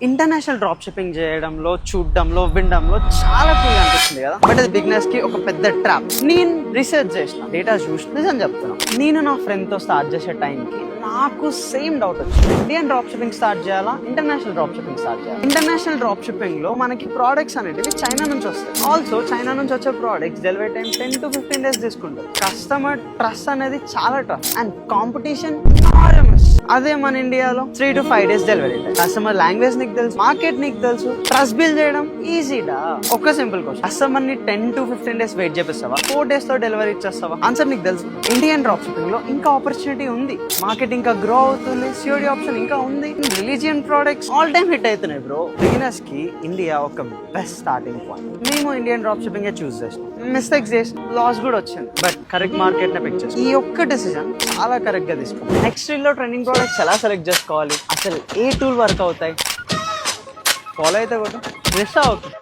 International drop shipping చేయడంలో, చూడడంలో, వినడంలో చాలా cool అనిపిస్తుంది కదా. బట్ అది బిగినర్స్ కి ఒక పెద్ద ట్రాప్. నేను రీసెర్చ్ చేసిన, డేటా చూసి నిజం చెప్తున్నా. నేను నా ఫ్రెండ్ తో స్టార్ట్ చేసే టైంకి నాకు సేమ్ డౌట్ వచ్చింది. ఇండియన్ డ్రాప్ షిప్పింగ్ స్టార్ట్ చేయాలా, ఇంటర్నేషనల్ డ్రాప్ షిప్పింగ్ స్టార్ట్ చేయాలి? ఇంటర్నేషనల్ డ్రాప్ షిప్పింగ్ లో మనకి ప్రోడక్ట్స్ అనేటివి చైనా నుంచి వస్తాయి. ఆల్సో చైనా నుంచి వచ్చే products delivery time 10 to 15 days తీసుకుంటారు. కస్టమర్ ట్రస్ట్ అనేది చాలా టఫ్ అండ్ కాంపిటీషన్ అదే మన ఇండియాలో 3 to 5 days delivery time. Customer language నీకు తెలుసు, మార్కెట్ నీకు తెలుసు, ట్రస్ట్ బిల్డ్ చేయడం ఈజీడా. ఒక సింపుల్ క్వశ్చన్, కస్టమర్ ని 10 to 15 days వెయిట్ చేపిస్తావా, 4 days లో డెలివరీ ఇచ్చేస్తావా? ఆన్సర్ నీకు తెలుసు. ఇండియన్ డ్రాప్ షిప్పింగ్ లో ఇంకా ఆపర్చునిటీ ఉంది, మార్కెట్ ఇంకా గ్రో అవుతుంది, సిఓడి ఆప్షన్ ఇంకా ఉంది, religion products all time hit అవుతున్నాయి బ్రో. బిగినర్స్ కి ఇండియా ఒక బెస్ట్ స్టార్టింగ్ పాయింట్. మేము ఇండియన్ డ్రాప్ షిప్పింగ్ చూస్ చేసాం, మిస్టేక్స్ చేసి లాస్ కూడా వచ్చింది, బట్ కరెక్ట్ మార్కెట్ నే పిక్ చేసాం. ఈ ఒక్క డెసిజన్ చాలా కరెక్ట్ గా తీసుకున్నాం. నెక్స్ట్ రీల్ లో ట్రెండింగ్ ప్రోడక్ట్స్ ఎలా సెలెక్ట్ చేసుకోవాలి, అసలు ఏ టూల్ వర్క్ అవుతాయి, ఫాలో అయితే కూడా మిస్ అవుతుంది.